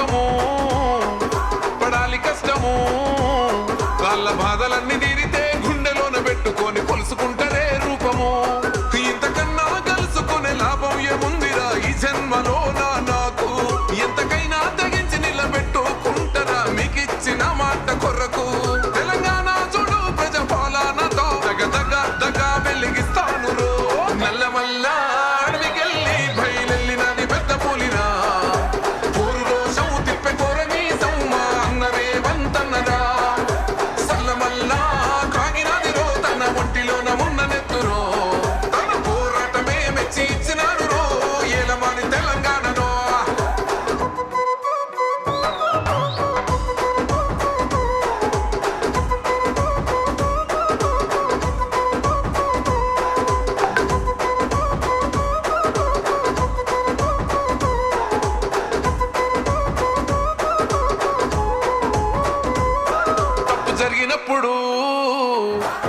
కోసము పడాలి కష్టము. వాళ్ళ బాధలన్నీ తీరితే గుండెలోన పెట్టుకొని కొలుసుకుంటారే రూపము. ఇంతకన్నా కలుసుకునే లాభం ఏముందిరా ఈ జన్మలో నాకు. ఎంతకైనా తెగించి నిలబెట్టుకుంటారా మీకిచ్చిన మాట కొరకు. తెలంగాణ చూడు ప్రజ పాలనతో దగ దగ దగ వెలిగిస్తాను రో. నల్లమల్ల అడవికెళ్ళి బయలెళ్ళినది పెద్ద పులిరా. ఊరు రోషం తిప్పే కోరని సౌమ అన్నరే వంతన్నరా. సల్లమల్ల కాగినది రో తన ఒంటిలోన ఉన్న నెత్తురో. తన పోరాటమే మెచ్చి ఇచ్చినారు రో ఏలమాని తెలంగాణలో. తప్పు జరిగినప్పుడు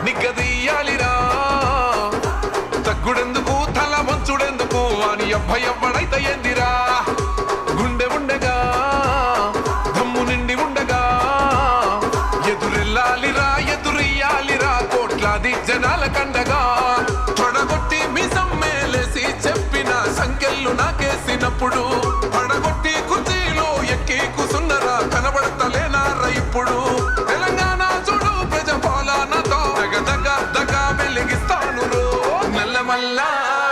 నిగ్గదీయాలిరా. తగ్గుడెందుకు తల వంచుడెందుకు అని ఎవ్వడైతే ఏందిరా. గుండె ఉండగా దమ్ము నిండి ఉండగా ఎదురెళ్ళాలిరా ఎదురియ్యాలిరా కోట్లాది జనాల కండగా. తొడగొట్టి మీ సమ్మేలేసి చెప్పిన సంఖ్యలు నాకేసినప్పుడు పడగొట్టి కుర్చీలో ఎక్కి కూసున్నరా కనబడతలేనారా ఇప్పుడు. తెలంగాణ చూడు ప్రజ పాలనతో దగ దగ దగ వెలిగిస్తాను రో. నల్లమల్ల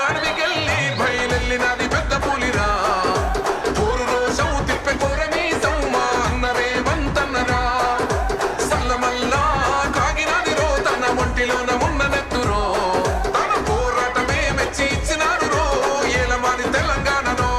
అడవికెళ్ళి బయలెళ్ళినది పెద్ద పులిరా. ఊరు రోషం తిప్పే కోరని సౌమ అన్నరే వంతన్నరా. సల్లమల్ల కాగినది రో తన ఒంటిలోన ఉన్న నెత్తురో. తన పోరాటమే మెచ్చి ఇచ్చినారు రో ఏలమాని తెలంగాణలో.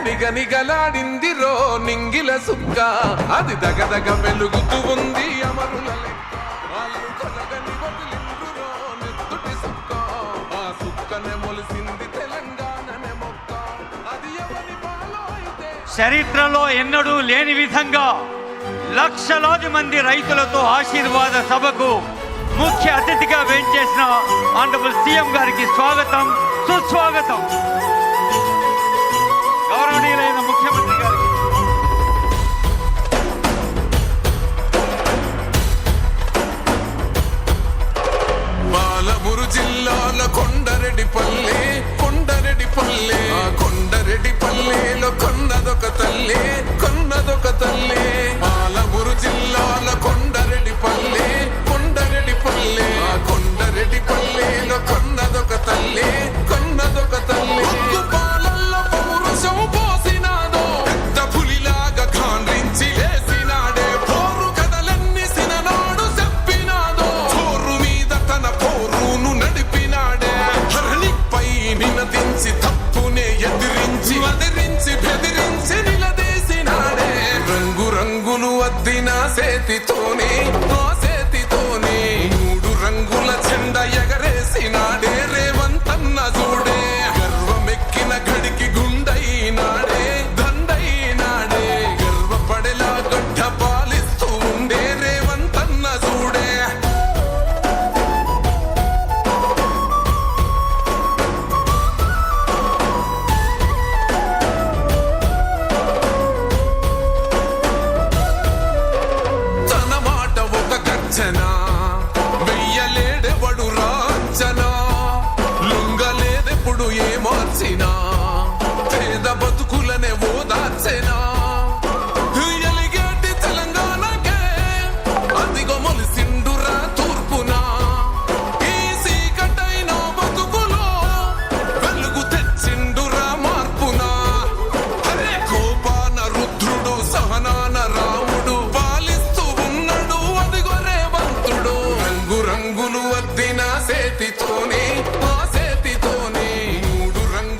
నిగనిగలాడిందిరో నింగిల సుక్క అది దగదగ వెలుగుతూ ఉంది అమరుల లెక్క. వాళ్ళు కలగని వదిలిండ్రురో నెత్తుటి సుక్క. ఆ సుక్కనే మొలిసింది తెలంగాణనే మొక్క. అది ఎవరి పాలో అయితే చరిత్రలో ఎన్నడూ లేని విధంగా లక్షలాది మంది రైతులతో ఆశీర్వాద సభకు ముఖ్య అతిథిగా వేంచేసిన ఆనరబుల్ సీఎం గారికి స్వాగతం సుస్వాగతం. గౌరవనీయులైన ముఖ్యమంత్రి గారికి పాలమూరు జిల్లాల కొండరెడ్డిపల్లె కొండరెడ్డిపల్లె. ఆ కొండరెడ్డిపల్లెలో కొన్నదొక తల్లే కొన్నదొక తల్లే. పాలమూరు జిల్లాల కొండరెడ్డిపల్లె కొండరెడ్డిపల్లె. ఆ కొండరెడ్డిపల్లెలో కొన్నదొక తల్లే కొన్నదొక తల్లే. పాలల్లో పౌరుషం పోసినాదో పెద్ద పులిలాగా ఖాండ్రించి లేసినాడే. పోరు కథలన్నీ సిననాడు చెప్పినాదో పోరు మీద తన పోరును నడిపినాడే. ధరణిపై నినదించి తప్పునే ఎదిరించి అదిరించి బెదిరించి నిలదీసినాడే. రంగు రంగులు అద్దిన సేతితోనే ఆ సేతితోనే మూడు రంగుల జెండా ఎగరేసినాడే రేవంతన్న చూడే. గర్వమెక్కిన గడికి గుండైనాడే దండైనాడే. గర్వపడేలా గడ్డ పాలిస్తూ ఉండే రేవంతన్న చూడే. తన మాట ఒక గర్జన వెయ్యలేడెవడు రాంచనా. లొంగలేదెప్పుడు ఏ మార్చినా పేద బతుకులనే ఓదార్చెనా. ఎలిగేటి తెలంగాణకే అదిగో మొలిసిండురా తూర్పునా. ఈ సీకటైన బతుకులో వెలుగు తెచ్చిండురా మార్పునా. అరే కోపాన రుద్రుడు సహనాన రాముడు పాలిస్తూ ఉన్నాడు అదిగో రేవంతుడు. రంగు రంగులు అద్దిన సేతితోనే ఆ సేతితోనే మూడు రంగు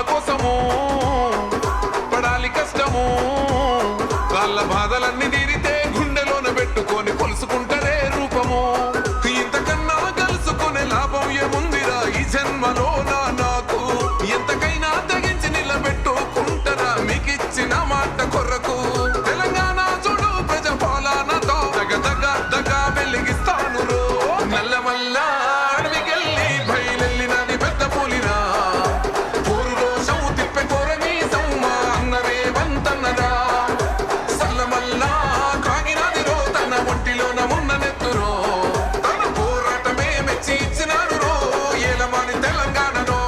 కోసము పడాలి కష్టము వాళ్ళ బాధలన్నీ తీరితే గుండెలోన పెట్టుకొని కొలుసుకుంటారే రూపము ఇంతకన్నా కలుసుకునే లాభం ఏముందిరా ఈ జన్మలో నాకు ఎంతకైనా తెగించి నిలబెట్టుకుంటారా మీకిచ్చిన మాట కొరకు తెలంగాణ చూడు ప్రజ పాలనతో దగ వెలిగిస్తాను రో నల్లమల్ల అడవికెళ్ళి బయలెళ్ళినది పెద్ద పులిరా ఊరు రోషం తిప్పే కోరని సౌమ అన్నవే వంతన్నరా సల్లమల్ల కాగినది రో తన ఒంటిలోన ఉన్న నెత్తురో తన పోరాటమే మెచ్చి ఇచ్చినారు రో ఏలమాని తెలంగాణలో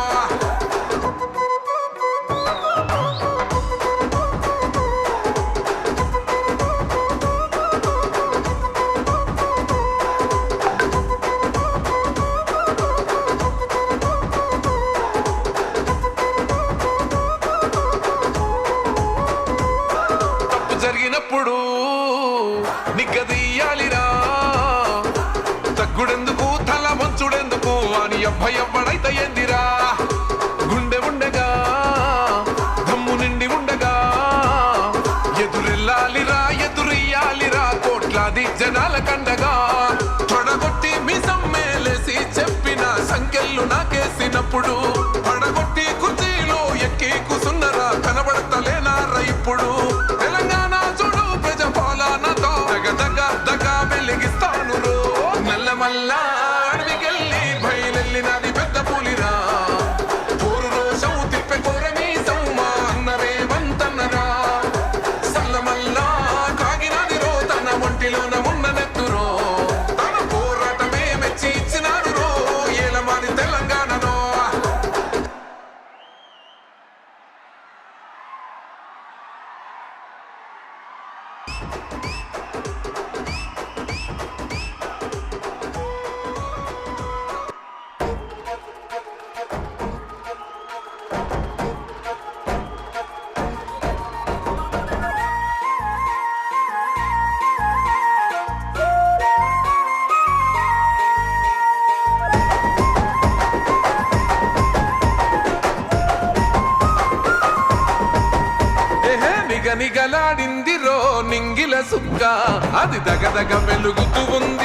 తప్పు జరిగినప్పుడు నిగ్గదీయాలిరా తగ్గుడెందుకు తల వంచుడెందుకు అని ఎవ్వడైతే ఏందిరా గుండె ఉండగా దమ్ము నిండి ఉండగా ఎదురెళ్ళాలిరా ఎదురెయ్యాలిరా కోట్లాది జనాల కండగా తొడగొట్టి మీ సమ్మేలేసి చెప్పిన సంఖ్యలు నాకేసినప్పుడు పడగొట్టి కుర్చీలో ఎక్కి కూసున్నరా కనబడతలేనారా ఇప్పుడు తెలంగాణ చూడు ప్రజ పాలనతో దగ వెలిగిస్తాను రో నల్లమల్ల అడవికెళ్ళి బయలెళ్ళినది పెద్ద పులిరా ఊరు రోషం తిప్పే కోరని సౌమ అన్నవే వంతన్నరా సల్లమల్ల కాగినది రో తన ఒంటిలోన ఉన్న నెత్తురో తన పోరాటమే మెచ్చి ఇచ్చినారు రో ఏలమాని తెలంగాణలో నిగనిగలాడిందిరో నింగిల సుక్క అది దగదగ వెలుగుతూ ఉంది